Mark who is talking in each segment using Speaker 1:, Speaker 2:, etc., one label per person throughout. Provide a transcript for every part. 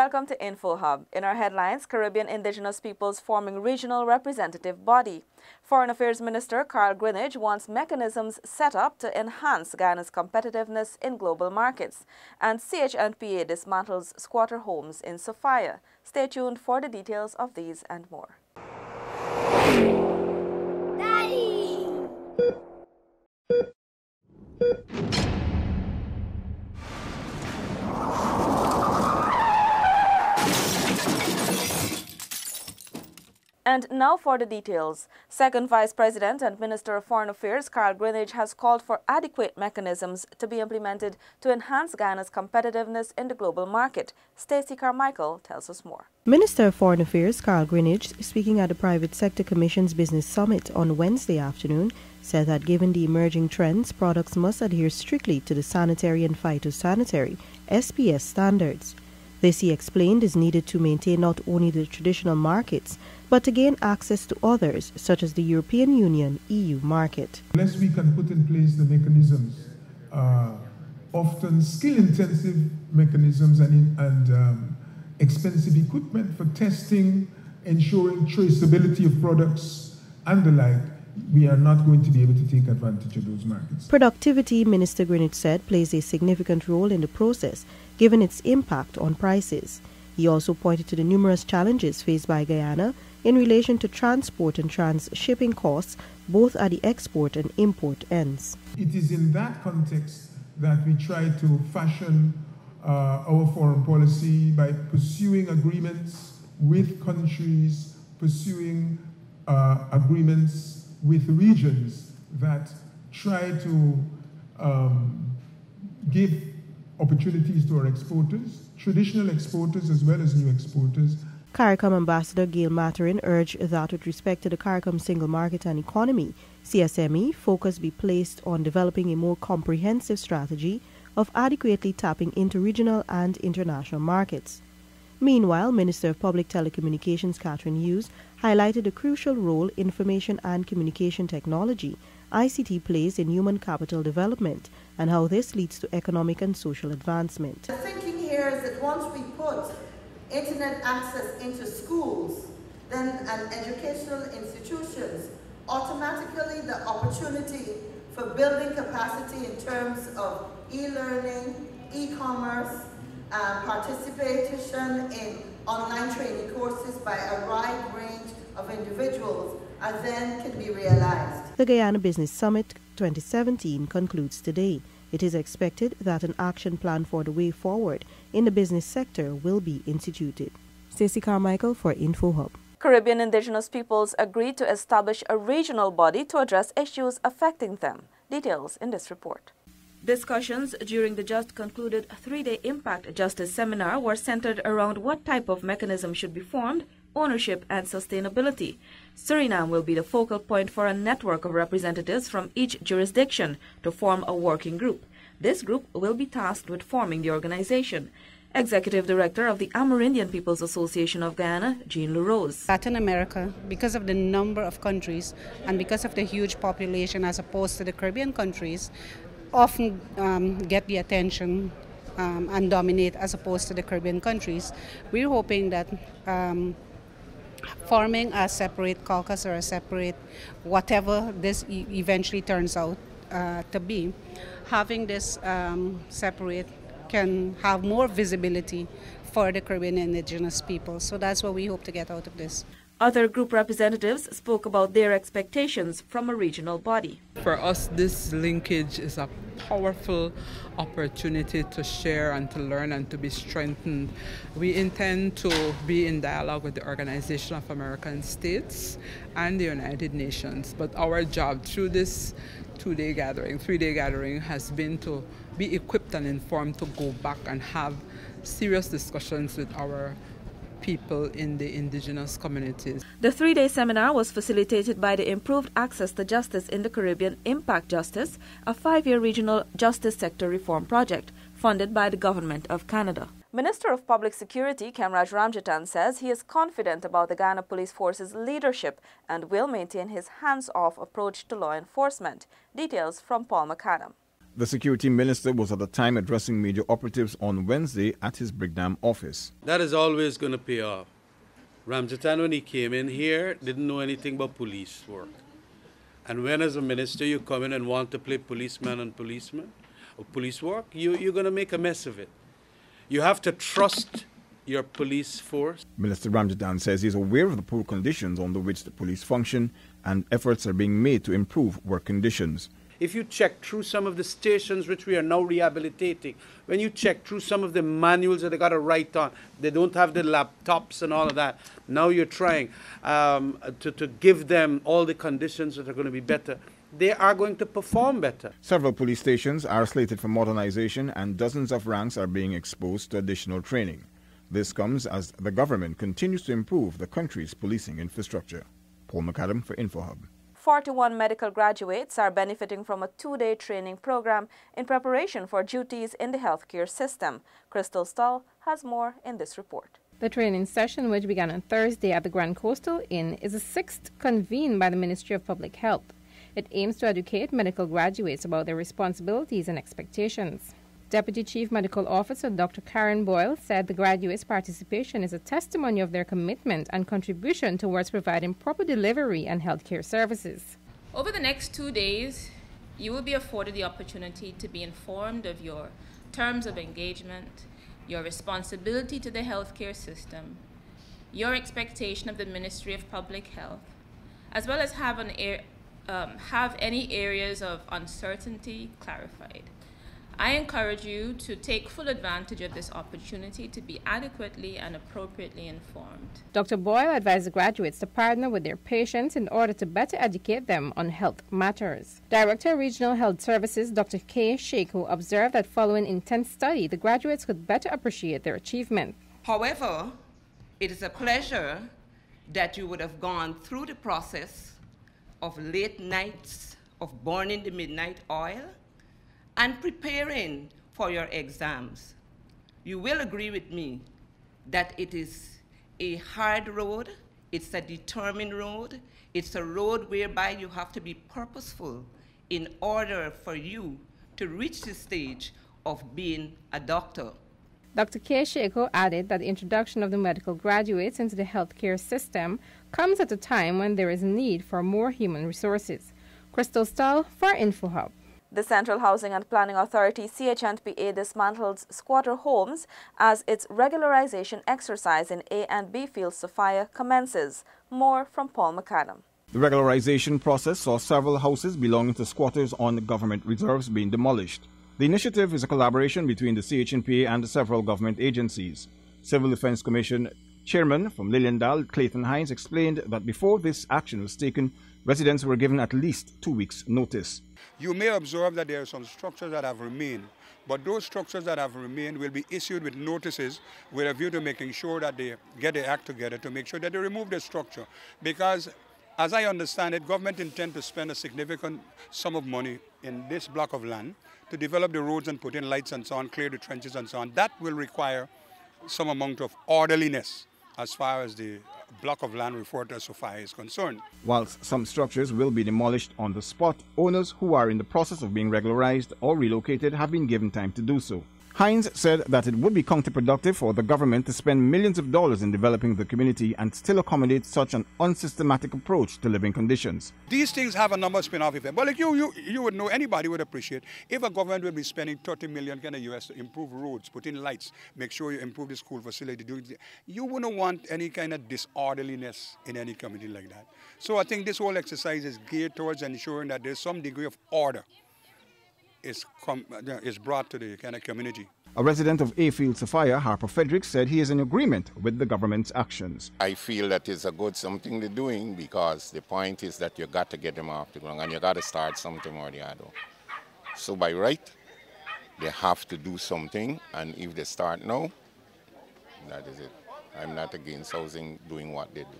Speaker 1: Welcome to Info Hub. In our headlines, Caribbean indigenous peoples forming regional representative body. Foreign Affairs Minister Carl Greenidge wants mechanisms set up to enhance Guyana's competitiveness in global markets. And CHNPA dismantles squatter homes in SOPHIA. Stay tuned for the details of these and more. Daddy! And now for the details. Second Vice President and Minister of Foreign Affairs Carl Greenidge has called for adequate mechanisms to be implemented to enhance Guyana's competitiveness in the global market. Stacey Carmichael tells us more.
Speaker 2: Minister of Foreign Affairs Carl Greenidge, speaking at the Private Sector Commission's Business Summit on Wednesday afternoon, said that given the emerging trends, products must adhere strictly to the sanitary and phytosanitary SPS standards. This, he explained, is needed to maintain not only the traditional markets, but to gain access to others, such as the European Union EU market.
Speaker 3: Unless we can put in place the mechanisms, often skill-intensive mechanisms and expensive equipment for testing, ensuring traceability of products and the like, we are not going to be able to take advantage of those markets.
Speaker 2: Productivity, Minister Greenidge said, plays a significant role in the process, given its impact on prices. He also pointed to the numerous challenges faced by Guyana in relation to transport and trans-shipping costs, both at the export and import ends.
Speaker 3: It is in that context that we try to fashion our foreign policy by pursuing agreements with countries, pursuing agreements with regions that try to give opportunities to our exporters, traditional exporters as well as new exporters.
Speaker 2: CARICOM Ambassador Gail Maturin urged that with respect to the CARICOM single market and economy, CSME focus be placed on developing a more comprehensive strategy of adequately tapping into regional and international markets. Meanwhile, Minister of Public Telecommunications Catherine Hughes highlighted the crucial role information and communication technology, ICT, plays in human capital development and how this leads to economic and social advancement.
Speaker 4: The thinking here is that once we put internet access into schools, then and educational institutions, automatically the opportunity for building capacity in terms of e-learning, e-commerce, participation in online training courses by a wide range of individuals then can be realized.
Speaker 2: The Guyana Business Summit 2017 concludes today. It is expected that an action plan for the way forward in the business sector will be instituted. Stacey Carmichael for Info Hub.
Speaker 1: Caribbean indigenous peoples agreed to establish a regional body to address issues affecting them. Details in this report. Discussions during the just concluded 3-day Impact Justice Seminar were centered around what type of mechanism should be formed, ownership and sustainability. Suriname will be the focal point for a network of representatives from each jurisdiction to form a working group. This group will be tasked with forming the organization. Executive Director of the Amerindian Peoples Association of Guyana, Jean LaRose.
Speaker 5: Latin America, because of the number of countries and because of the huge population as opposed to the Caribbean countries, often get the attention and dominate as opposed to the Caribbean countries. We're hoping that forming a separate caucus or a separate whatever this eventually turns out to be, having this separate can have more visibility for the Caribbean indigenous people. So that's what we hope to get out of this.
Speaker 1: Other group representatives spoke about their expectations from a regional body.
Speaker 6: For us, this linkage is a powerful opportunity to share and to learn and to be strengthened. We intend to be in dialogue with the Organization of American States and the United Nations. But our job through this 3-day gathering has been to be equipped and informed to go back and have serious discussions with our people in the indigenous communities.
Speaker 1: The 3-day seminar was facilitated by the Improved Access to Justice in the Caribbean Impact Justice, a 5-year regional justice sector reform project funded by the Government of Canada. Minister of Public Security Kemraj Ramjatan says he is confident about the Guyana Police Force's leadership and will maintain his hands-off approach to law enforcement. Details from Paul McAdam.
Speaker 7: The security minister was at the time addressing media operatives on Wednesday at his Brigham office.
Speaker 8: That is always going to pay off. Ramjatan, when he came in here, didn't know anything about police work. And when as a minister you come in and want to play policeman and policeman, or police work, you're going to make a mess of it. You have to trust your police force.
Speaker 7: Minister Ramjatan says he is aware of the poor conditions under which the police function and efforts are being made to improve work conditions.
Speaker 8: If you check through some of the stations which we are now rehabilitating, when you check through some of the manuals that they got to write on, they don't have the laptops and all of that. Now you're trying to give them all the conditions that are going to be better. They are going to perform better.
Speaker 7: Several police stations are slated for modernization and dozens of ranks are being exposed to additional training. This comes as the government continues to improve the country's policing infrastructure. Paul McAdam for InfoHub.
Speaker 1: 41 medical graduates are benefiting from a 2-day training program in preparation for duties in the healthcare system. Crystal Stahl has more in this report.
Speaker 9: The training session, which began on Thursday at the Grand Coastal Inn, is the 6th convened by the Ministry of Public Health. It aims to educate medical graduates about their responsibilities and expectations. Deputy Chief Medical Officer Dr. Karen Boyle said the graduates' participation is a testimony of their commitment and contribution towards providing proper delivery and healthcare services.
Speaker 10: Over the next 2 days, you will be afforded the opportunity to be informed of your terms of engagement, your responsibility to the healthcare system, your expectation of the Ministry of Public Health, as well as have any areas of uncertainty clarified. I encourage you to take full advantage of this opportunity to be adequately and appropriately informed.
Speaker 9: Dr. Boyle advised the graduates to partner with their patients in order to better educate them on health matters. Director of Regional Health Services Dr. K. Sheiko observed that following intense study, the graduates could better appreciate their achievement.
Speaker 11: However, it is a pleasure that you would have gone through the process of late nights, of burning the midnight oil, and preparing for your exams. You will agree with me that it is a hard road, it's a determined road, it's a road whereby you have to be purposeful in order for you to reach the stage of being a doctor.
Speaker 9: Dr. K. Sheiko added that the introduction of the medical graduates into the healthcare system comes at a time when there is a need for more human resources. Crystal Stahl for InfoHub.
Speaker 1: The Central Housing and Planning Authority, CHNPA, dismantles squatter homes as its regularization exercise in A and B field SOPHIA commences. More from Paul McAdam.
Speaker 7: The regularization process saw several houses belonging to squatters on government reserves being demolished. The initiative is a collaboration between the CHNPA and several government agencies. Civil Defense Commission Chairman from Liliendal, Clayton Hines, explained that before this action was taken, residents were given at least 2 weeks' notice.
Speaker 12: You may observe that there are some structures that have remained, but those structures that have remained will be issued with notices with a view to making sure that they get the act together to make sure that they remove the structure. Because, as I understand it, government intends to spend a significant sum of money in this block of land to develop the roads and put in lights and so on, clear the trenches and so on. That will require some amount of orderliness as far as the block of land referred to as SOPHIA is concerned.
Speaker 7: Whilst some structures will be demolished on the spot, owners who are in the process of being regularized or relocated have been given time to do so. Hines said that it would be counterproductive for the government to spend millions of dollars in developing the community and still accommodate such an unsystematic approach to living conditions.
Speaker 12: These things have a number of spin-off effects. But like you would know, anybody would appreciate if a government would be spending $30 million in the US to improve roads, put in lights, make sure you improve the school facility. You wouldn't want any kind of disorderliness in any community like that. So I think this whole exercise is geared towards ensuring that there's some degree of order is brought to the kind of community.
Speaker 7: A resident of A-Field SOPHIA, HARPER FREDERICKS, said he is in agreement with the government's actions.
Speaker 13: I feel that it's a good something they're doing because the point is that you got to get them off the ground and you got to start something or the other. So by right, they have to do something, and if they start now, that is it. I'm not against housing doing what they do.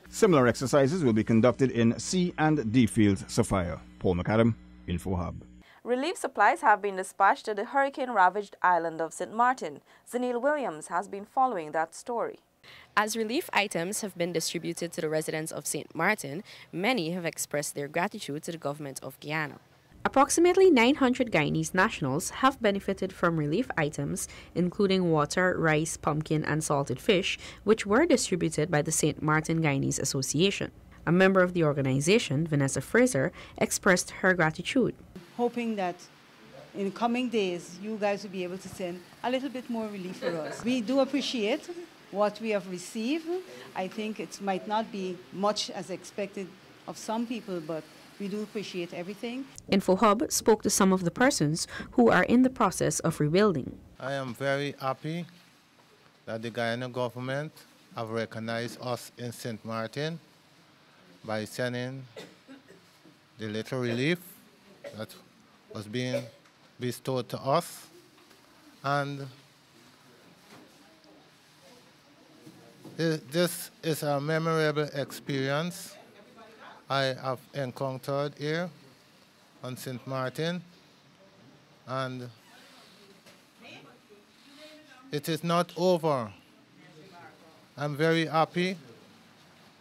Speaker 7: Similar exercises will be conducted in C and D Field SOPHIA. Paul McAdam, InfoHub.
Speaker 1: Relief supplies have been dispatched to the hurricane-ravaged island of St. Martin. Zanil Williams has been following that story.
Speaker 14: As relief items have been distributed to the residents of St. Martin, many have expressed their gratitude to the government of Guyana.
Speaker 15: Approximately 900 Guyanese nationals have benefited from relief items, including water, rice, pumpkin, and salted fish, which were distributed by the St. Martin Guyanese Association. A member of the organization, FRASER, expressed her gratitude.
Speaker 16: Hoping that in coming days, you guys will be able to send a little bit more relief for us. We do appreciate what we have received. I think it might not be much as expected of some people, but we do appreciate everything.
Speaker 15: InfoHub spoke to some of the persons who are in the process of rebuilding.
Speaker 17: I am very happy that the Guyana government have recognized us in St. Martin by sending the little relief that was being bestowed to us. And this is a memorable experience I have encountered here on St. Martin, and it is not over. I'm very happy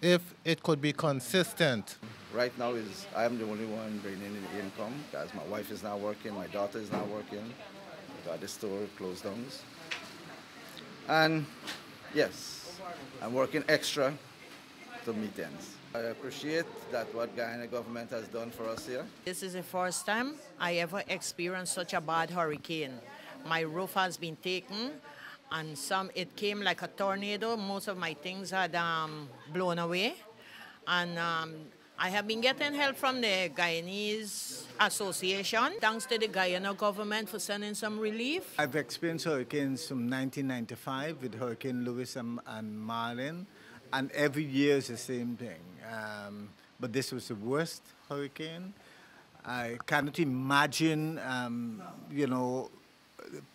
Speaker 17: if it could be consistent.
Speaker 18: Right now I'm the only one bringing in the income because my wife is not working, my daughter is not working, got the store closed down. And yes, I'm working extra to meet ends. I appreciate that what Guyana government has done for us here.
Speaker 19: This is the first time I ever experienced such a bad hurricane. My roof has been taken, and it came like a tornado. Most of my things had blown away, and I have been getting help from the Guyanese Association. Thanks to the Guyana government for sending some relief.
Speaker 20: I've experienced hurricanes from 1995 with Hurricane Lewis and Marlin, and every year is the same thing. But this was the worst hurricane. I cannot imagine,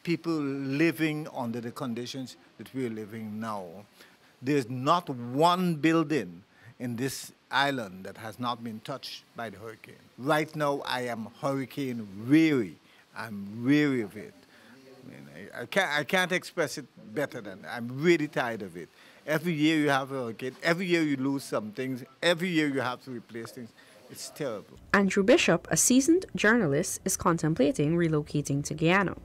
Speaker 20: people living under the conditions that we're living now. There's not one building in this island that has not been touched by the hurricane. Right now, I am hurricane weary. I'm weary of it. I can't express it better than that. I'm really tired of it. Every year you have a hurricane, every year you lose some things, every year you have to replace things. It's terrible.
Speaker 15: Andrew Bishop, a seasoned journalist, is contemplating relocating to Guyana.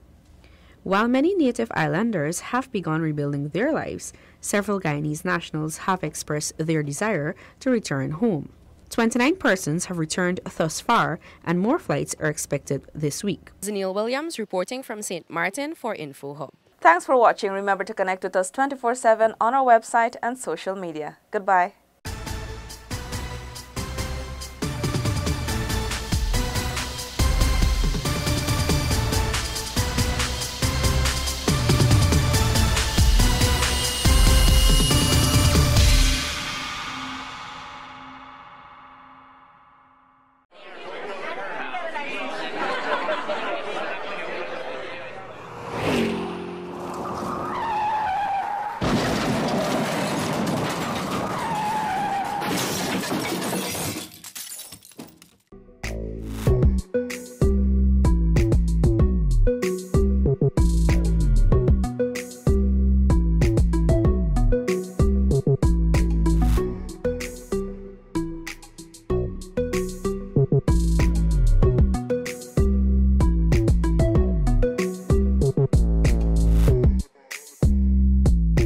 Speaker 15: While many native islanders have begun rebuilding their lives, several Guyanese nationals have expressed their desire to return home. 29 persons have returned thus far, and more flights are expected this week.
Speaker 14: Zanil Williams reporting from St. Martin for InfoHub.
Speaker 1: Thanks for watching. Remember to connect with us 24/7 on our website and social media. Goodbye.